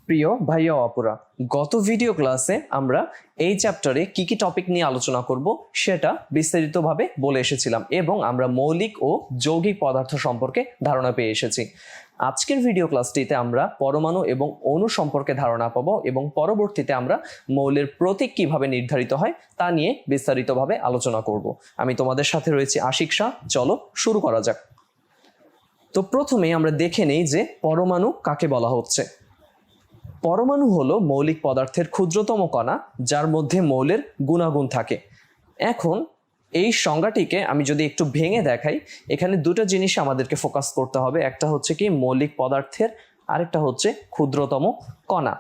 প্রিয় ভাইয়া ও আপুরা, গত ভিডিও ক্লাসে আমরা এই চ্যাপ্টারে কি কি টপিক নিয়ে আলোচনা করব সেটা বিস্তারিতভাবে বলে এসেছিলাম এবং আমরা মৌলিক ও যৌগিক পদার্থ সম্পর্কে ধারণা পেয়ে এসেছি। আজকের ভিডিও ক্লাসটিতে আমরা পরমাণু এবং অণু সম্পর্কে ধারণা পাবো এবং পরবর্তীতে আমরা মৌলের প্রতীক কিভাবে নির্ধারিত হয় তা নিয়ে বিস্তারিতভাবে আলোচনা করব। আমি তোমাদের সাথে রয়েছি আশিক শাহ। চলো শুরু করা যাক। তো প্রথমেই আমরা দেখে নেই যে পরমাণু কাকে বলা হচ্ছে। পরমাণু হলো মৌলিক পদার্থের ক্ষুদ্রতম কণা যার মধ্যে মৌলের গুণাগুণ থাকে। এখন এই সংজ্ঞাটিকে আমি যদি একটু ভেঙে দেখাই, এখানে দুটো জিনিস আমাদেরকে ফোকাস করতে হবে। একটা হচ্ছে কি মৌলিক পদার্থের, আরেকটা হচ্ছে ক্ষুদ্রতম কণা।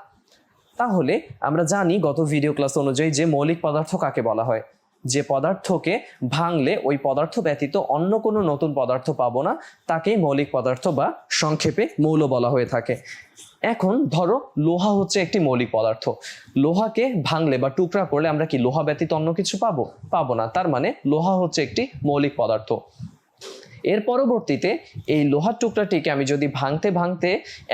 তাহলে আমরা জানি গত ভিডিও ক্লাস অনুযায়ী যে মৌলিক পদার্থ কাকে বলা হয়, যে পদার্থকে ভাঙলে ওই পদার্থ ব্যতীত অন্য কোনো নতুন পদার্থ পাবো না, তাকেই মৌলিক পদার্থ বা সংক্ষেপে মৌল বলা হয়ে থাকে। এখন ধরো লোহা হচ্ছে একটি মৌলিক পদার্থ। লোহাকে ভাঙলে বা টুকরা করলে আমরা কি লোহা ব্যতীত অন্য কিছু পাবো না। তার মানে লোহা হচ্ছে একটি মৌলিক পদার্থ। এর পরবর্তীতে এই লোহার টুকরাটিকে আমি যদি ভাঙতে ভাঙতে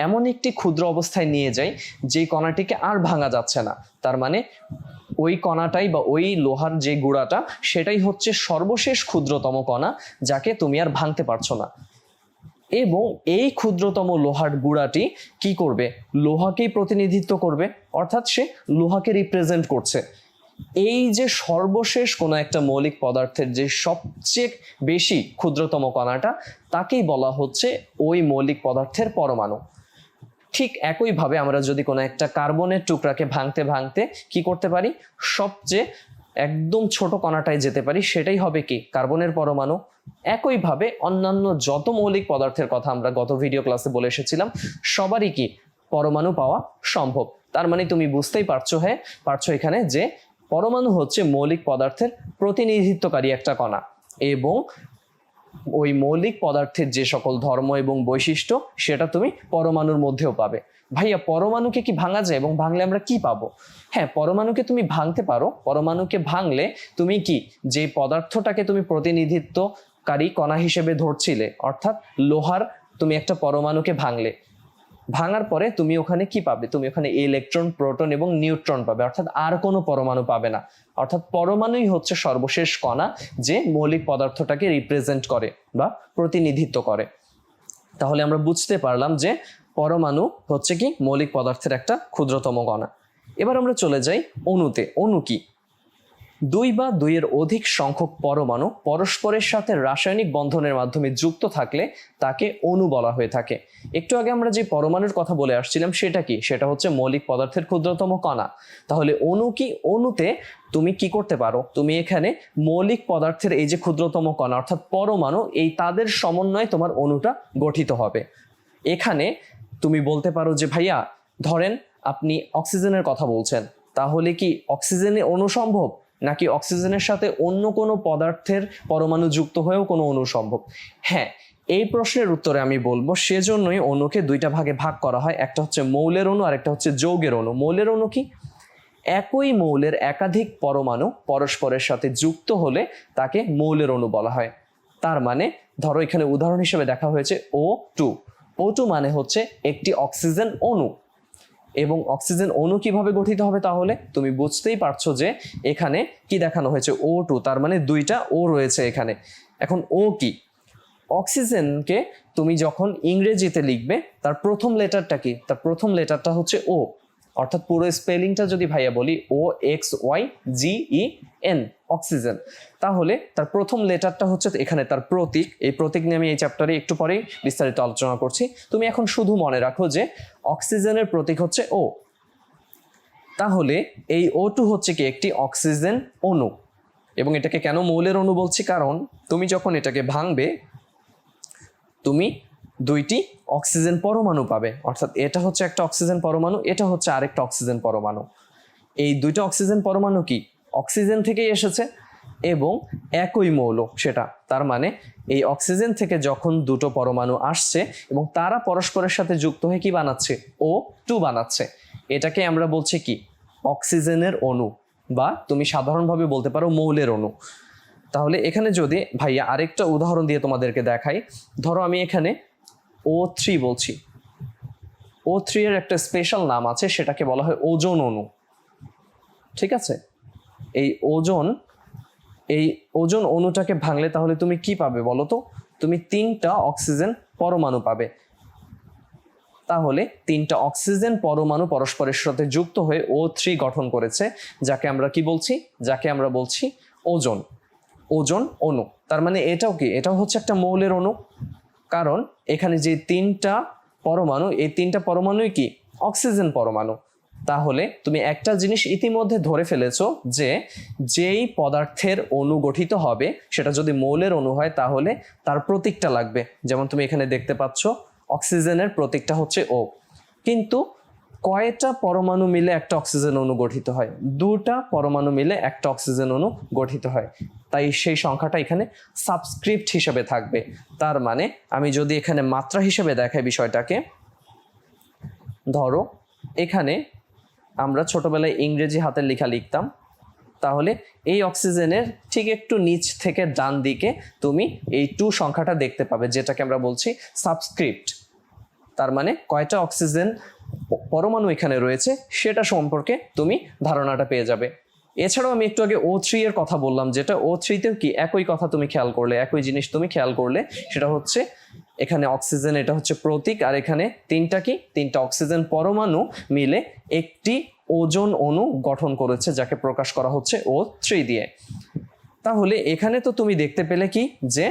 এমন একটি ক্ষুদ্র অবস্থায় নিয়ে যাই যে কণাটিকে আর ভাঙা যাচ্ছে না, তার মানে ওই কণাটাই বা ওই লোহার যে গুঁড়াটা সেটাই হচ্ছে সর্বশেষ ক্ষুদ্রতম কণা, যাকে তুমি আর ভাঙতে পারছো না। এবং এই ক্ষুদ্রতম লোহার গুঁড়াটি কি করবে? লোহাকেই প্রতিনিধিত্ব করবে, অর্থাৎ সে লোহাকে রিপ্রেজেন্ট করছে। এই যে সর্বশেষ কোনো একটা মৌলিক পদার্থের যে সবচেয়ে বেশি ক্ষুদ্রতম কণাটা, তাকেই বলা হচ্ছে ওই মৌলিক পদার্থের পরমাণু। ঠিক একইভাবে আমরা যদি কোনো একটা কার্বনের টুকরাকে ভাঙতে ভাঙতে কি করতে পারি, সবচেয়ে একদম ছোট কণাটায় যেতে পারি, সেটাই হবে কি কার্বনের পরমাণু। একইভাবে অন্যান্য যত মৌলিক পদার্থের কথা আমরা গত ভিডিও ক্লাসে বলে এসেছিলাম, সবারই কি পরমাণু পাওয়া সম্ভব। তার মানে তুমি বুঝতেই পারছো এখানে যে পরমাণু হচ্ছে মৌলিক পদার্থের প্রতিনিধিত্বকারী একটা কণা এবং ওই মৌলিক পদার্থের যে সকল ধর্ম এবং বৈশিষ্ট্য সেটা তুমি পরমাণুর মধ্যেও পাবে। ভাইয়া, পরমাণুকে কি ভাঙা যায় এবং ভাঙলে আমরা কি পাবো? হ্যাঁ, পরমাণুকে তুমি ভাঙতে পারো। পরমাণুকে ভাঙলে তুমি কি যে পদার্থটাকে তুমি প্রতিনিধিত্বকারী কণা হিসেবে ধরছিলে, অর্থাৎ লোহার তুমি একটা পরমাণুকে ভাঙার পরে তুমি ওখানে কি পাবে? তুমি ওখানে ইলেকট্রন, প্রোটন এবং নিউট্রন পাবে, অর্থাৎ আর কোনো পরমাণু পাবে না। অর্থাৎ পরমাণুই হচ্ছে সর্বশেষ কণা যে মৌলিক পদার্থটাকে রিপ্রেজেন্ট করে বা প্রতিনিধিত্ব করে। তাহলে আমরা বুঝতে পারলাম যে পরমাণু হচ্ছে কি মৌলিক পদার্থের একটা ক্ষুদ্রতম কণা। এবার আমরা চলে যাই অণুতে। অণু কি? দুই বা দুইয়ের অধিক সংখ্যক পরমাণু পরস্পরের সাথে রাসায়নিক বন্ধনের মাধ্যমে যুক্ত থাকলে তাকে অণু বলা হয়ে থাকে। একটু আগে আমরা যে পরমাণুর কথা বলে আসছিলাম সেটা কি? সেটা হচ্ছে মৌলিক পদার্থের ক্ষুদ্রতম কণা। তাহলে অণু কি? অণুতে তুমি কি করতে পারো? তুমি এখানে মৌলিক পদার্থের এই যে ক্ষুদ্রতম কণা অর্থাৎ পরমাণু, এই তাদের সমন্বয়ে তোমার অণুটা গঠিত হবে। এখানে তুমি বলতে পারো যে ভাইয়া, ধরেন আপনি অক্সিজেনের কথা বলছেন, তাহলে কি অক্সিজেনে অণু সম্ভব, নাকি অক্সিজেনের সাথে অন্য কোনো পদার্থের পরমাণু যুক্ত হয়েও কোনো অণু সম্ভব? হ্যাঁ, এই প্রশ্নের উত্তরে আমি বলবো সেজন্যই অণুকে দুইটা ভাগে ভাগ করা হয়। একটা হচ্ছে মৌলের অণু আর একটা হচ্ছে যৌগের অণু। মৌলের অণু কি? একই মৌলের একাধিক পরমাণু পরস্পরের সাথে যুক্ত হলে তাকে মৌলের অণু বলা হয়। তার মানে ধরো এখানে উদাহরণ হিসেবে দেখা হয়েছে O2। O2 মানে হচ্ছে একটি অক্সিজেন অণু। এবং অক্সিজেন অণু কিভাবে গঠিত হবে? তাহলে তুমি বুঝতেই পারছো যে এখানে কি দেখানো হয়েছে, O2, তার মানে দুইটা ও রয়েছে এখানে। এখন ও কি? অক্সিজেনকে তুমি যখন ইংরেজিতে লিখবে তার প্রথম লেটারটা কি? তার প্রথম লেটারটা হচ্ছে ও, অর্থাৎ পুরো স্পেলিংটা যদি ভাইয়া বলি OXYGEN, অক্সিজেন। তাহলে তার প্রথম লেটারটা হচ্ছে এখানে তার প্রতীক। এই প্রতীক নিয়ে আমি এই চ্যাপ্টারে একটু পরেই বিস্তারিত আলোচনা করছি। তুমি এখন শুধু মনে রাখো যে অক্সিজেনের প্রতীক হচ্ছে O। তাহলে এই O2 হচ্ছে কি একটি অক্সিজেন অণু। এবং এটাকে কেন মৌলের অণু বলছি? কারণ তুমি যখন এটাকে ভাঙবে তুমি দুইটি অক্সিজেন পরমাণু পাবে, অর্থাৎ এটা হচ্ছে একটা অক্সিজেন পরমাণু, এটা হচ্ছে আরেকটা অক্সিজেন পরমাণু। এই দুইটা অক্সিজেন পরমাণু কি অক্সিজেন থেকেই এসেছে এবং একই মৌল সেটা। তার মানে এই অক্সিজেন থেকে যখন দুটো পরমাণু আসছে এবং তারা পরস্পরের সাথে যুক্ত হয়ে কি বানাচ্ছে? O2 বানাচ্ছে। এটাকে আমরা বলছি কি অক্সিজেনের অণু, বা তুমি সাধারণভাবে বলতে পারো মৌলের অণু। তাহলে এখানে যদি ভাইয়া আরেকটা উদাহরণ দিয়ে তোমাদেরকে দেখাই, ধরো আমি এখানে O3 বলছি, O3 এর একটা স্পেশাল নাম আছে, সেটাকে বলা হয় ওজোন অণু। ঠিক আছে, এই ওজোন অণুটাকে ভাঙলে তাহলে তুমি কি পাবে বলো তো? তুমি 3টা অক্সিজেন পরমাণু পাবে। তাহলে 3টা অক্সিজেন পরমাণু পরস্পরের সাথে যুক্ত হয়ে O3 গঠন করেছে, যাকে আমরা কি বলছি? যাকে আমরা বলছি ওজোন অণু। তার মানে এটাও কি? এটাও হচ্ছে একটা মৌলের অণু, কারণ এখানে যে 3টা পরমাণু, এই 3টা পরমাণুই কি? অক্সিজেন পরমাণু। তাহলে তুমি একটা জিনিস ইতিমধ্যে ধরে ফেলেছো যে যেই পদার্থের অণু গঠিত হবে সেটা যদি মৌলের অণু হয় তাহলে তার প্রতীকটা লাগবে। যেমন তুমি এখানে দেখতে পাচ্ছ অক্সিজেনের প্রতীকটা হচ্ছে O, কিন্তু কয়টা পরমাণু মিলে একটা অক্সিজেন অণু গঠিত হয়? 2টা পরমাণু মিলে একটা অক্সিজেন অণু গঠিত হয়, তাই সেই সংখ্যাটা এখানে সাবস্ক্রিপ্ট হিসেবে থাকবে। তার মানে আমি যদি এখানে মাত্রা হিসেবে দেখাই বিষয়টাকে, ধরো এখানে আমরা ছোটবেলায় ইংরেজি হাতের লেখা লিখতাম, তাহলে এই অক্সিজেনের ঠিক একটু নিচ থেকে ডান দিকে তুমি এই 2 সংখ্যাটা দেখতে পাবে, যেটাকে আমরা বলছি সাবস্ক্রিপ্ট। তার মানে কয়টা অক্সিজেন পরমাণু এখানে রয়েছে সেটা সম্পর্কে তুমি ধারণাটা পেয়ে যাবে। এছাড়াও আমি একটু আগে O3 এর কথা বললাম, যেটা O3তেও কি একই কথা তুমি খেয়াল করলে, একই জিনিস তুমি খেয়াল করলে, সেটা হচ্ছে এখানে অক্সিজেন, এটা হচ্ছে প্রতীক, আর এখানে 3টা অক্সিজেন পরমাণু মিলে একটি ওজোন অণু গঠন করেছে, যাকে প্রকাশ করা হচ্ছে O3 দিয়ে। তাহলে এখানে তো তুমি দেখতে পেলে কি যে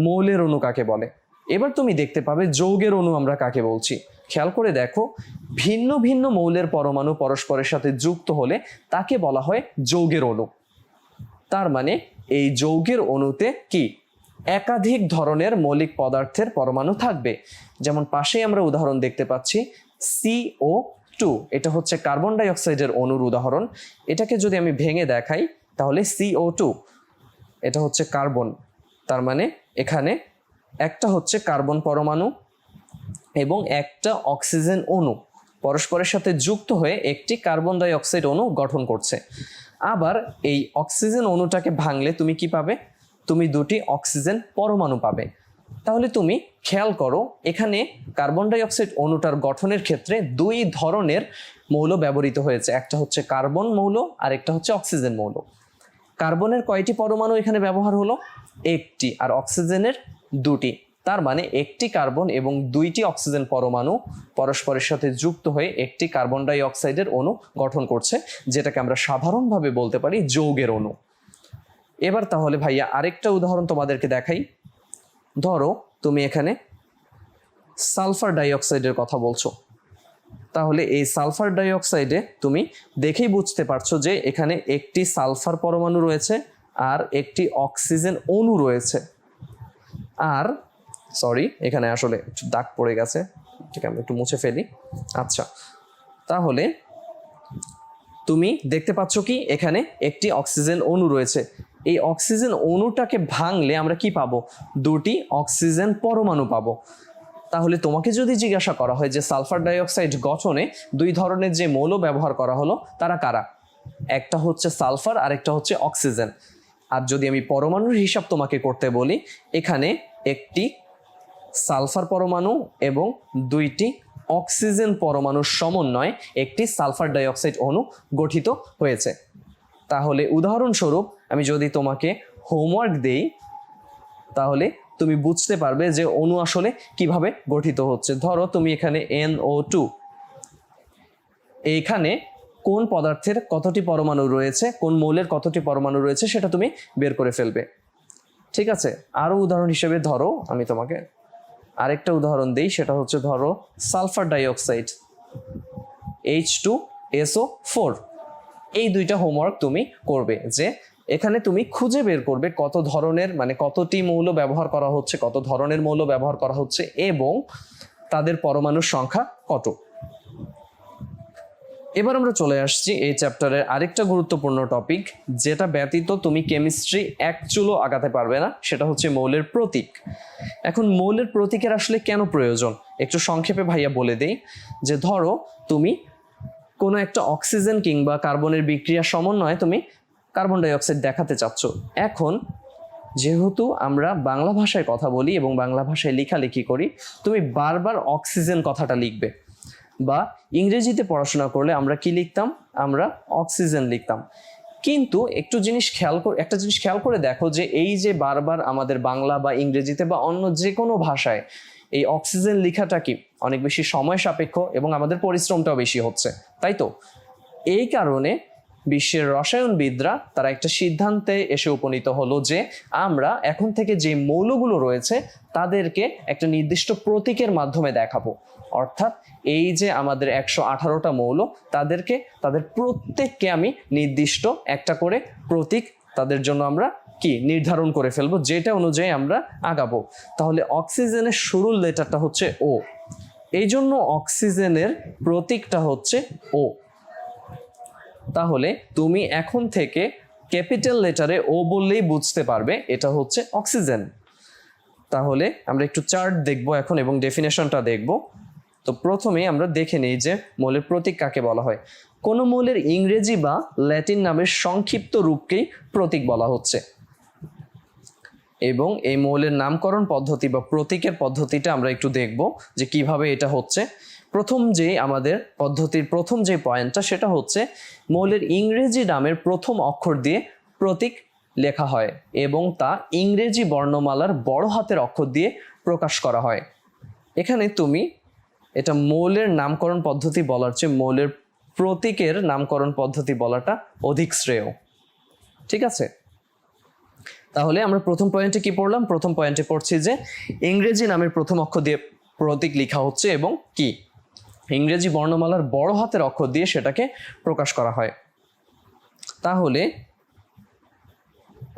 মৌলের অণু কাকে বলে। এবার তুমি দেখতে পাবে যৌগের অণু আমরা কাকে বলছি। খেয়াল করে দেখো, ভিন্ন ভিন্ন মৌলের পরমাণু পরস্পরের সাথে যুক্ত হলে তাকে বলা হয় যৌগের অণু। তার মানে এই যৌগের অণুতে কি একাধিক ধরনের মৌলিক পদার্থের পরমাণু থাকবে। যেমন পাশেই আমরা উদাহরণ দেখতে পাচ্ছি CO2, এটা হচ্ছে কার্বন ডাই অক্সাইডের অণুর উদাহরণ। এটাকে যদি আমি ভেঙে দেখাই তাহলে CO2 এটা হচ্ছে কার্বন, তার মানে এখানে একটা হচ্ছে কার্বন পরমাণু এবং একটা অক্সিজেন অণু পরস্পরের সাথে যুক্ত হয়ে একটি কার্বন ডাই অক্সাইড অণু গঠন করছে। আবার এই অক্সিজেন অণুটাকে ভাঙলে তুমি কি পাবে? তুমি 2টি অক্সিজেন পরমাণু পাবে। তাহলে তুমি খেয়াল করো, এখানে কার্বন ডাই অক্সাইড অণুটার গঠনের ক্ষেত্রে 2 ধরনের মৌল ব্যবহৃত হয়েছে, একটা হচ্ছে কার্বন মৌল আর একটা হচ্ছে অক্সিজেন মৌল। কার্বনের কয়টি পরমাণু এখানে ব্যবহার হলো? 1টি, আর অক্সিজেনের 2টি। তার মানে একটি কার্বন এবং 2টি অক্সিজেন পরমাণু পরস্পরের সাথে যুক্ত হয়ে একটি কার্বন ডাই অক্সাইডের অণু গঠন করছে, যেটাকে আমরা সাধারণভাবে বলতে পারি যৌগের অণু। এবার তাহলে ভাইয়া আরেকটা উদাহরণ তোমাদেরকে দেখাই। ধরো তুমি এখানে সালফার ডাইঅক্সাইডের কথা বলছো, তাহলে এই সালফার ডাইঅক্সাইডে তুমি দেখেই বুঝতে পারছো যে এখানে একটি সালফার পরমাণু রয়েছে আর একটি অক্সিজেন অণু রয়েছে। আর সরি, এখানে আসলে একটু দাগ পড়ে গেছে, ঠিক আমি একটু মুছে ফেলি। আচ্ছা, তাহলে তুমি দেখতে পাচ্ছ কি এখানে একটি অক্সিজেন অণু রয়েছে। এই অক্সিজেন অণুটাকে ভাঙলে আমরা কি পাবো? 2টি অক্সিজেন পরমাণু পাবো। তাহলে তোমাকে যদি জিজ্ঞাসা করা হয় যে সালফার ডাইঅক্সাইড গঠনে 2 ধরনের যে মৌল ব্যবহার করা হলো তারা কারা, একটা হচ্ছে সালফার আর একটা হচ্ছে অক্সিজেন। আর যদি আমি পরমাণুর হিসাব তোমাকে করতে বলি, এখানে একটি সালফার পরমাণু এবং 2টি অক্সিজেন পরমাণুর সমন্বয়ে একটি সালফার ডাইঅক্সাইড অণু গঠিত হয়েছে। তাহলে উদাহরণস্বরূপ আমি যদি তোমাকে হোমওয়ার্ক দেই তাহলে তুমি বুঝতে পারবে যে অণু আসলে কিভাবে গঠিত হচ্ছে। ধরো তুমি এখানে NO2, এইখানে কোন পদার্থের কতটি পরমাণু রয়েছে, কোন মৌলের কতটি পরমাণু রয়েছে সেটা তুমি বের করে ফেলবে। ঠিক আছে, আরো উদাহরণ হিসেবে ধরো আমি তোমাকে আরেকটা উদাহরণ দেই, সেটা হচ্ছে ধরো সালফার ডাইঅক্সাইড H2SO4। এই 2টা হোমওয়ার্ক তুমি করবে যে এখানে তুমি খুঁজে বের করবে কত ধরনের, মানে কতটি মৌল ব্যবহার করা হচ্ছে, কত ধরনের মৌল ব্যবহার করা হচ্ছে এবং তাদের পরমাণুর সংখ্যা কত। এবার আমরা চলে আসছি এই চ্যাপ্টারের আরেকটা গুরুত্বপূর্ণ টপিক, যেটা ব্যতীত তুমি কেমিস্ট্রি এক চুলও আগাতে পারবে না, সেটা হচ্ছে মৌলের প্রতীক। এখন মৌলের প্রতীকের আসলে কেন প্রয়োজন একটু সংক্ষেপে ভাইয়া বলে দেই। যে ধরো তুমি কোনো একটা অক্সিজেন কিংবা কার্বনের বিক্রিয়ার সমন্বয়ে তুমি কার্বন ডাইঅক্সাইড দেখাতে চাচ্ছ। এখন যেহেতু আমরা বাংলা ভাষায় কথা বলি এবং বাংলা ভাষায় লেখালেখি করি, তুমি বারবার অক্সিজেন কথাটা লিখবে। বা ইংরেজিতে পড়াশোনা করলে আমরা কি লিখতাম, আমরা অক্সিজেন লিখতাম। কিন্তু একটা জিনিস খেয়াল করে দেখো যে এই যে বারবার আমাদের বাংলা বা ইংরেজিতে বা অন্য যে কোনো ভাষায় এই অক্সিজেন লেখাটা কি অনেক বেশি সময় সাপেক্ষ এবং আমাদের পরিশ্রমটাও বেশি হচ্ছে, তাই তো? এই কারণে বিশ্বের রসায়নবিদরা তারা একটা সিদ্ধান্তে এসে উপনীত হলো যে আমরা এখন থেকে যে মৌলগুলো রয়েছে তাদেরকে একটা নির্দিষ্ট প্রতীকের মাধ্যমে দেখাবো। অর্থাৎ এই যে আমাদের 118টা মৌল, তাদের প্রত্যেককে আমি নির্দিষ্ট একটা করে প্রতীক তাদের জন্য আমরা কি নির্ধারণ করে ফেলবো, যেটা অনুযায়ী আমরা আগাবো। তাহলে অক্সিজেনের শুরুর লেটারটা হচ্ছে ও, এই জন্য অক্সিজেনের প্রতীকটা হচ্ছে ও। তাহলে তুমি এখন থেকে ক্যাপিটাল লেটারে ও বললেই বুঝতে পারবে এটা হচ্ছে অক্সিজেন। তাহলে আমরা একটু চার্ট দেখব এখন এবং ডেফিনেশনটা দেখব। তো প্রথমেই আমরা দেখে নিই যে মৌলের প্রতীক কাকে বলা হয়। কোনো মৌলের ইংরেজি বা ল্যাটিন নামের সংক্ষিপ্ত রূপকেই প্রতীক বলা হচ্ছে এবং এই মৌলের নামকরণ পদ্ধতি বা প্রতীকের পদ্ধতিটা আমরা একটু দেখব যে কিভাবে এটা হচ্ছে। আমাদের পদ্ধতির প্রথম যে পয়েন্টটা সেটা হচ্ছে মৌলের ইংরেজি নামের প্রথম অক্ষর দিয়ে প্রতীক লেখা হয় এবং তা ইংরেজি বর্ণমালার বড় হাতের অক্ষর দিয়ে প্রকাশ করা হয়। এখানে তুমি এটা মৌলের নামকরণ পদ্ধতি বলার চেয়ে মৌলের প্রতীকের নামকরণ পদ্ধতি বলাটা অধিক শ্রেয়, ঠিক আছে? তাহলে আমরা প্রথম পয়েন্টে কি পড়লাম? প্রথম পয়েন্টে পড়ছি যে ইংরেজি নামের প্রথম অক্ষর দিয়ে প্রতীক লেখা হচ্ছে এবং কি ইংরেজি বর্ণমালার বড় হাতের অক্ষর দিয়ে সেটাকে প্রকাশ করা হয়। তাহলে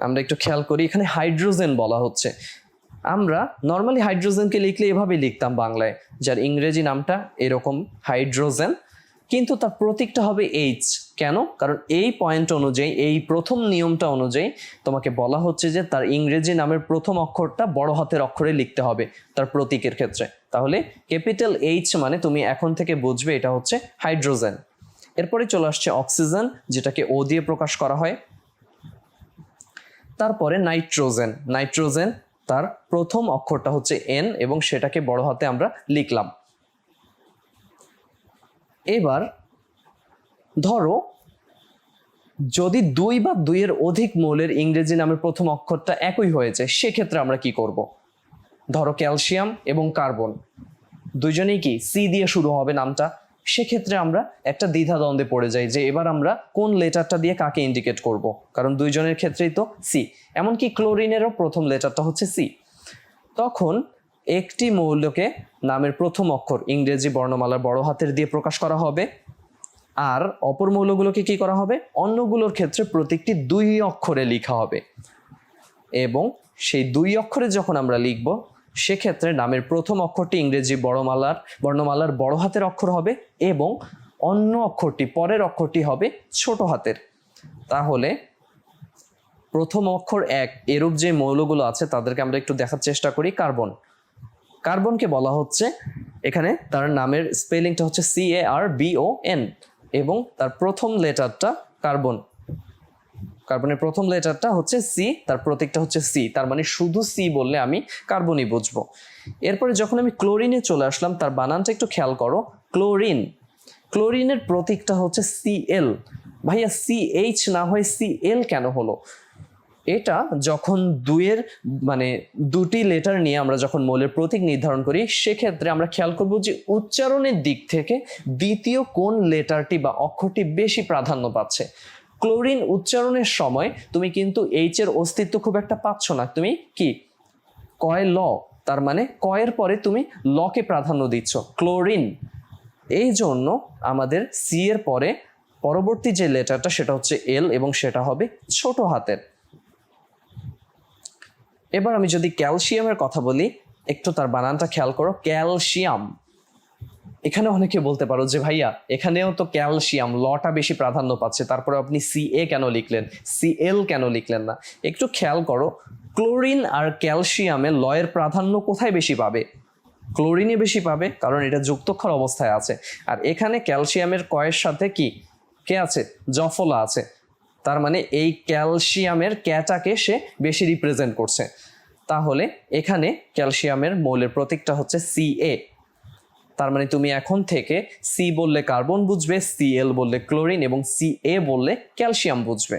আমরা একটু খেয়াল করি, এখানে হাইড্রোজেন বলা হচ্ছে। আমরা নর্মালি হাইড্রোজেনকে লিখলে এভাবে লিখতাম বাংলায়, যার ইংরেজি নামটা এরকম হাইড্রোজেন, কিন্তু তার প্রতীকটা হবে এইচ। কেন? কারণ এই পয়েন্ট অনুযায়ী, এই প্রথম নিয়মটা অনুযায়ী তোমাকে বলা হচ্ছে যে তার ইংরেজি নামের প্রথম অক্ষরটা বড় হাতের অক্ষরে লিখতে হবে তার প্রতীকের ক্ষেত্রে। তাহলে ক্যাপিটাল এইচ মানে তুমি এখন থেকে বুঝবে এটা হচ্ছে হাইড্রোজেন। এরপরে চলে আসছে অক্সিজেন, যেটাকে ও দিয়ে প্রকাশ করা হয়। তারপরে নাইট্রোজেন তার প্রথম অক্ষরটা হচ্ছে এন এবং সেটাকে বড় হাতে আমরা লিখলাম। এবার ধরো যদি দুই বা দুইয়ের অধিক মৌলের ইংরেজি নামের প্রথম অক্ষরটা একই হয়েছে, সেক্ষেত্রে আমরা কি করব? ধরো ক্যালসিয়াম এবং কার্বন দুইজনেই কি সি দিয়ে শুরু হবে নামটা, সেক্ষেত্রে আমরা একটা দ্বিধাদ্বন্দ্বে পড়ে যাই যে এবার আমরা কোন লেটারটা দিয়ে কাকে ইন্ডিকেট করব, কারণ দুইজনের ক্ষেত্রেই তো সি। এমনকি ক্লোরিনেরও প্রথম লেটারটা হচ্ছে সি। তখন একটি মৌলকে নামের প্রথম অক্ষর ইংরেজি বর্ণমালার বড় হাতের দিয়ে প্রকাশ করা হবে, আর অপর মৌলগুলোকে কি করা হবে? অন্যগুলোর ক্ষেত্রে প্রতীকটি দুই অক্ষরে লেখা হবে এবং সেই দুই অক্ষরে যখন আমরা লিখব সেক্ষেত্রে নামের প্রথম অক্ষরটি ইংরেজি বর্ণমালার বড় হাতের অক্ষর হবে এবং অন্য অক্ষরটি, পরের অক্ষরটি হবে ছোট হাতের। তাহলে প্রথম অক্ষর এক এরূপ যে মৌলগুলো আছে তাদেরকে আমরা একটু দেখার চেষ্টা করি। কার্বনকে বলা হচ্ছে, এখানে তার নামের স্পেলিংটা হচ্ছে CARBON এবং তার প্রথম লেটারটা কার্বনের প্রথম লেটারটা হচ্ছে সি, তার প্রতীকটা হচ্ছে সি। তার মানে শুধু সি বললে আমি কার্বনই বুঝবো। এরপরে যখন আমি ক্লোরিনে চলে আসলাম, তার বানানটা একটু খেয়াল করো। ক্লোরিনের প্রতীকটা হচ্ছে Cl। ভাইয়া CH না হয় Cl কেন হলো? এটা যখন দুটি লেটার নিয়ে আমরা যখন মৌলের প্রতীক নির্ধারণ করি, সেক্ষেত্রে আমরা খেয়াল করব যে উচ্চারণের দিক থেকে দ্বিতীয় কোন লেটারটি বা অক্ষরটি বেশি প্রাধান্য পাচ্ছে। ক্লোরিন উচ্চারণের সময় তুমি কিন্তু এইচ এর অস্তিত্ব খুব একটা পাচ্ছ না, তুমি কি ল, তার মানে কয়ের পরে তুমি লকে প্রাধান্য দিচ্ছ, ক্লোরিন। এই জন্য আমাদের সি এর পরে পরবর্তী যে লেটারটা সেটা হচ্ছে এল এবং সেটা হবে ছোট হাতের। এবার আমি যদি ক্যালসিয়ামের কথা বলি, একটু তার বানানটা খেয়াল করো। ক্যালসিয়াম, এখানে অনেকে বলতে পারো যে ভাইয়া এখানেও তো ক্যালসিয়াম লটা বেশি প্রাধান্য পাচ্ছে, তারপরে আপনি CA কেন লিখলেন, CL কেন লিখলেন না? একটু খেয়াল করো, ক্লোরিন আর ক্যালসিয়ামে লয়ের প্রাধান্য কোথায় বেশি পাবে? ক্লোরিনে বেশি পাবে, কারণ এটা যুক্তক্ষর অবস্থায় আছে। আর এখানে ক্যালসিয়ামের কয়ের সাথে কে আছে? জফলা আছে। তার মানে এই ক্যালসিয়ামের ক্যাটাকে সে বেশি রিপ্রেজেন্ট করছে। তাহলে এখানে ক্যালসিয়ামের মৌলের প্রতীকটা হচ্ছে CA। তার মানে তুমি এখন থেকে সি বললে কার্বন বুঝবে, Cl বললে ক্লোরিন এবং Ca বললে ক্যালসিয়াম বুঝবে।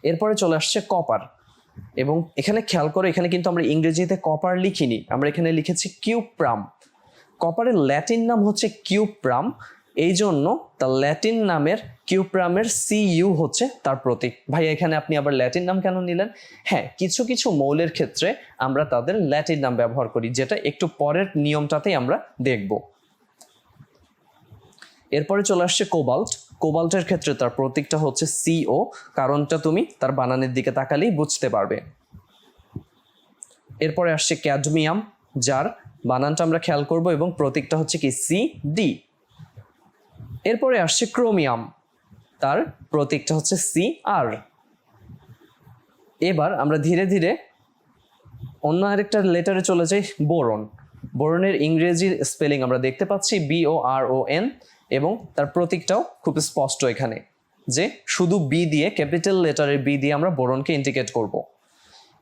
এরপরে চলে আসছে কপার, এবং এখানে খেয়াল করো এখানে কিন্তু আমরা ইংরেজিতে কপার লিখিনি, আমরা এখানে লিখেছি কিউপ্রাম। কপারের ল্যাটিন নাম হচ্ছে কিউপ্রাম, এই জন্য তার ল্যাটিন নামের কিউপ্রামের Cu হচ্ছে তার প্রতীক। ভাই এখানে আপনি আবার ল্যাটিন নাম কেন নিলেন? হ্যাঁ, কিছু কিছু মৌলের ক্ষেত্রে আমরা তাদের ল্যাটিন নাম ব্যবহার করি, যেটা একটু পরের নিয়মটাতেই আমরা দেখব। এরপরে চলে আসছে কোবাল্ট। কোবাল্টের ক্ষেত্রে তার প্রতীকটা হচ্ছে CO, কারণটা তুমি তার বানানের দিকে তাকালেই বুঝতে পারবে। এরপরে আসছে ক্যাডমিয়াম, যার বানানটা আমরা খেয়াল করব এবং প্রতীকটা হচ্ছে কি CD। এরপরে আসছে ক্রোমিয়াম, তার প্রতীকটা হচ্ছে Cr। এবার আমরা ধীরে ধীরে অন্য আরেকটা লেটারে চলে যাই, বোরন। বোরনের ইংরেজি স্পেলিং আমরা দেখতে পাচ্ছি BORON, এবং তার প্রতীকটাও খুব স্পষ্ট এখানে, যে শুধু বি দিয়ে, ক্যাপিটাল লেটারের বি দিয়ে আমরা বোরনকে ইন্ডিকেট করব।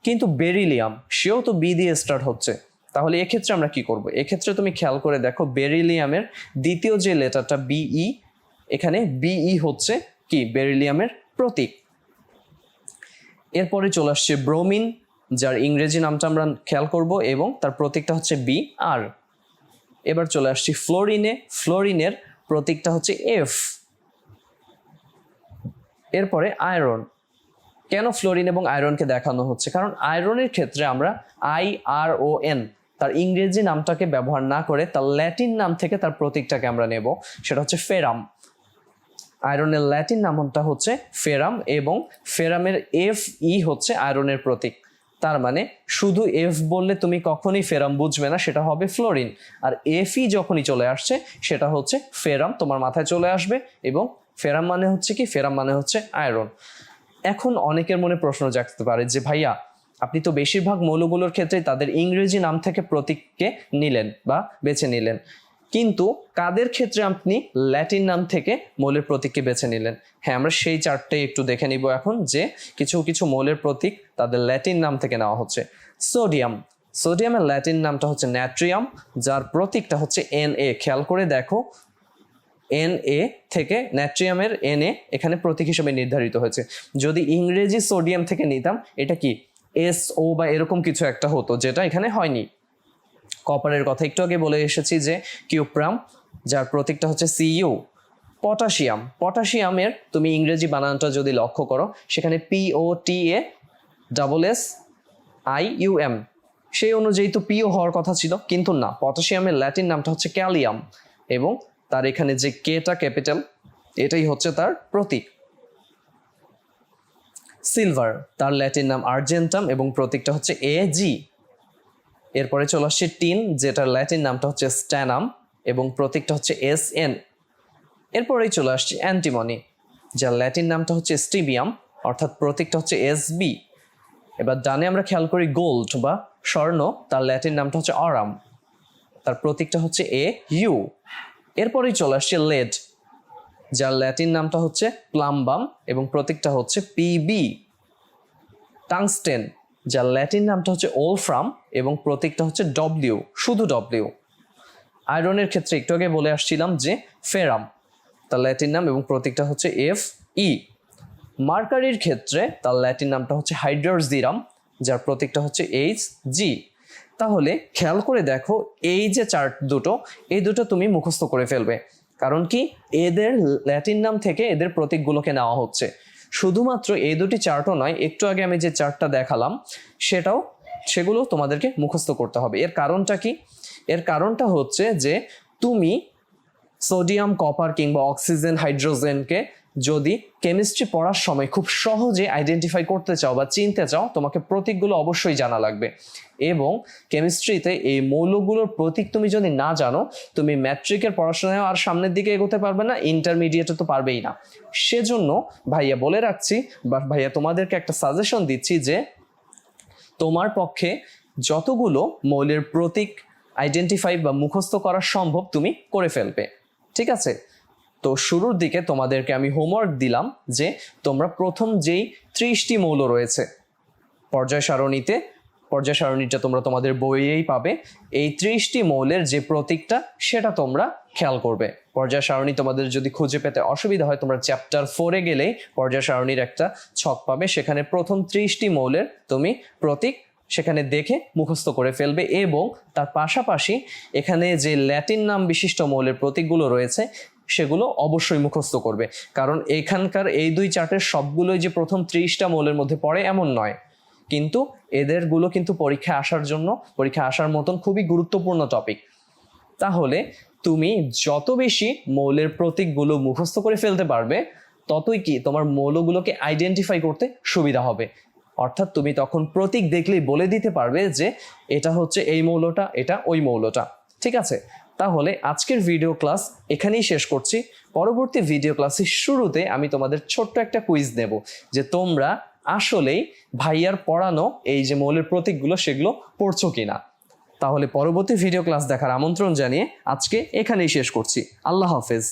কিন্তু বেরিলিয়াম, সেও তো বি দিয়ে স্টার্ট হচ্ছে, তাহলে এক্ষেত্রে আমরা কি করব? এক্ষেত্রে তুমি খেয়াল করে দেখো বেরিলিয়ামের দ্বিতীয় যে লেটারটা BE, এখানে BE হচ্ছে কি বেরিলিয়ামের প্রতীক। এরপরে চলে আসছে ব্রোমিন, যার ইংরেজি নামটা আমরা খেয়াল করব এবং তার প্রতীকটা হচ্ছে BR। এবার চলে আসছি ফ্লোরিনে, ফ্লোরিনের প্রতীকটা হচ্ছে F। এরপরে আয়রন। কেন ফ্লোরিন এবং আয়রনকে দেখানো হচ্ছে? কারণ আয়রনের ক্ষেত্রে আমরা IRON তার ইংরেজি নামটাকে ব্যবহার না করে তার ল্যাটিন নাম থেকে তার প্রতীকটাকে আমরা নেব, সেটা হচ্ছে ফেরাম। আয়রনের ল্যাটিন নামটা হচ্ছে ফেরাম এবং ফেরামের Fe হচ্ছে আয়রনের প্রতীক। তার মানে শুধু F বললে তুমি কখনোই ফেরাম বুঝবে না, সেটা হবে ফ্লোরিন। আর Fe যখনই চলে আসছে সেটা হচ্ছে ফেরাম তোমার মাথায় চলে আসবে, এবং ফেরাম মানে হচ্ছে কি? ফেরাম মানে হচ্ছে আয়রন। এখন অনেকের মনে প্রশ্ন জাগতে পারে যে ভাইয়া, আপনি তো বেশিরভাগ মৌলগুলোর ক্ষেত্রে তাদের ইংরেজি নাম থেকে প্রতীককে নিলেন বা বেছে নিলেন, কিন্তু কাদের ক্ষেত্রে আপনি ল্যাটিন নাম থেকে মৌলের প্রতীককে বেছে নিলেন? হ্যাঁ, আমরা সেই চারটে একটু দেখে নিব এখন, যে কিছু কিছু মৌলের প্রতীক তাদের ল্যাটিন নাম থেকে নেওয়া হচ্ছে। সোডিয়াম, সোডিয়ামের ল্যাটিন নামটা হচ্ছে ন্যাট্রিয়াম, যার প্রতীকটা হচ্ছে Na। খেয়াল করে দেখো Na থেকে ন্যাট্রিয়ামের Na এখানে প্রতীক হিসেবে নির্ধারিত হয়েছে। যদি ইংরেজি সোডিয়াম থেকে নিতাম, এটা কি SO বা এরকম কিছু একটা হতো, যেটা এখানে হয়নি। কপারের কথা একটু আগে বলে এসেছি যে কিউপ্রাম, যার প্রতীকটা হচ্ছে Cu। পটাশিয়াম, পটাশিয়ামের তুমি ইংরেজি বানানটা যদি লক্ষ্য করো, সেখানে POTASSIUM, সেই অনুযায়ী তো পিও হওয়ার কথা ছিল, কিন্তু না, পটাশিয়ামের ল্যাটিন নামটা হচ্ছে ক্যালিয়াম এবং তার এখানে যে কেটা ক্যাপিটাল, এটাই হচ্ছে তার প্রতীক। সিলভার, তার ল্যাটিন নাম আর্জেন্টাম এবং প্রতীকটা হচ্ছে Ag। এরপরে চলে আসছে টিন, যেটার ল্যাটিন নামটা হচ্ছে স্ট্যানাম এবং প্রতীকটা হচ্ছে Sn। এরপরেই চলে আসছে অ্যান্টিমনি, যার ল্যাটিন নামটা হচ্ছে স্টিবিয়াম, অর্থাৎ প্রতীকটা হচ্ছে Sb। এবার ডানে আমরা খেয়াল করি গোল্ড বা স্বর্ণ, তার ল্যাটিন নামটা হচ্ছে অরাম, তার প্রতীকটা হচ্ছে Au। এরপরেই চলে আসছে লেড, যার ল্যাটিন নামটা হচ্ছে প্লাম্বাম এবং প্রতীকটা হচ্ছে Pb। টাংস্টেন, যার ল্যাটিন নামটা হচ্ছে ওলফ্রাম এবং প্রতীকটা হচ্ছে W, শুধু W। আয়রনের ক্ষেত্রে একটু আগে বলে আসছিলাম যে ফেরাম, তার ল্যাটিন নাম এবং প্রতীকটা হচ্ছে Fe। মার্কারির ক্ষেত্রে তার ল্যাটিন নামটা হচ্ছে হাইড্রোজিরাম, যার প্রতীকটা হচ্ছে Hg। তাহলে খেয়াল করে দেখো এই যে চার্ট দুটো, এই দুটো তুমি মুখস্থ করে ফেলবে, কারণ কি এদের ল্যাটিন নাম থেকে এদের প্রতীকগুলোকে নেওয়া হচ্ছে। শুধুমাত্র এই দুটি চার্টও নয়, একটু আগে আমি যে চার্টটা দেখালাম সেগুলো তোমাদেরকে মুখস্থ করতে হবে। এর কারণটা কি? এর কারণটা হচ্ছে যে তুমি সোডিয়াম, কপার কিংবা অক্সিজেন, হাইড্রোজেনকে যদি কেমিস্ট্রি পড়ার সময় খুব সহজে আইডেন্টিফাই করতে চাও বা চিনতে চাও, তোমাকে প্রতীকগুলো অবশ্যই জানা লাগবে। এবং কেমিস্ট্রিতে এই মৌলগুলোর প্রতীক তুমি যদি না জানো, তুমি ম্যাট্রিকের পড়াশোনায় আর সামনের দিকে এগোতে পারবে না, ইন্টারমিডিয়েটে তো পারবেই না। সেজন্য ভাইয়া বলে রাখছি, বা ভাইয়া তোমাদেরকে একটা সাজেশন দিচ্ছি যে তোমার পক্ষে যতগুলো মৌলের প্রতীক আইডেন্টিফাই বা মুখস্থ করা সম্ভব তুমি করে ফেলবে, ঠিক আছে? তো শুরুর দিকে তোমাদেরকে আমি হোমওয়ার্ক দিলাম যে তোমরা প্রথম যেই 30টি মৌল রয়েছে পর্যায় সারণীতে পর্যায় সারণীটা তোমরা তোমাদের বইয়েই পাবে। এই 30টি মৌলের যে প্রতীকটা সেটা তোমরা খেয়াল করবে। পর্যায় সারণী তোমাদের যদি খুঁজে পেতে অসুবিধা হয়, তোমরা চ্যাপ্টার 4-এ গেলেই পর্যায় সারণীর একটা ছক পাবে, সেখানে প্রথম 30টি মৌলের তুমি প্রতীক সেখানে দেখে মুখস্থ করে ফেলবে, এবং তার পাশাপাশি এখানে যে ল্যাটিন নাম বিশিষ্ট মৌলের প্রতীকগুলো রয়েছে সেগুলো অবশ্যই মুখস্থ করবে। কারণ এখানকার এই 2 চার্টের সবগুলোই যে প্রথম 30টা মৌলের মধ্যে পড়ে এমন নয়, কিন্তু এদেরগুলো কিন্তু পরীক্ষায় আসার মতন খুবই গুরুত্বপূর্ণ টপিক। তাহলে তুমি যত বেশি মৌলের প্রতীকগুলো মুখস্থ করে ফেলতে পারবে, ততই কি তোমার মৌলগুলোকে আইডেন্টিফাই করতে সুবিধা হবে। অর্থাৎ তুমি তখন প্রতীক দেখলেই বলে দিতে পারবে যে এটা হচ্ছে এই মৌলটা, এটা ওই মৌলটা। ঠিক আছে, তাহলে আজকের ভিডিও ক্লাস এখানেই শেষ করছি। পরবর্তী ভিডিও ক্লাসের শুরুতে আমি তোমাদের ছোট্ট একটা কুইজ দেব, যে তোমরা আসলেই ভাইয়ার পড়ানো এই যে মৌলের প্রতীকগুলো সেগুলো পড়ছো কিনা। তাহলে পরবর্তী ভিডিও ক্লাস দেখার আমন্ত্রণ জানিয়ে আজকে এখানেই শেষ করছি। আল্লাহ হাফেজ।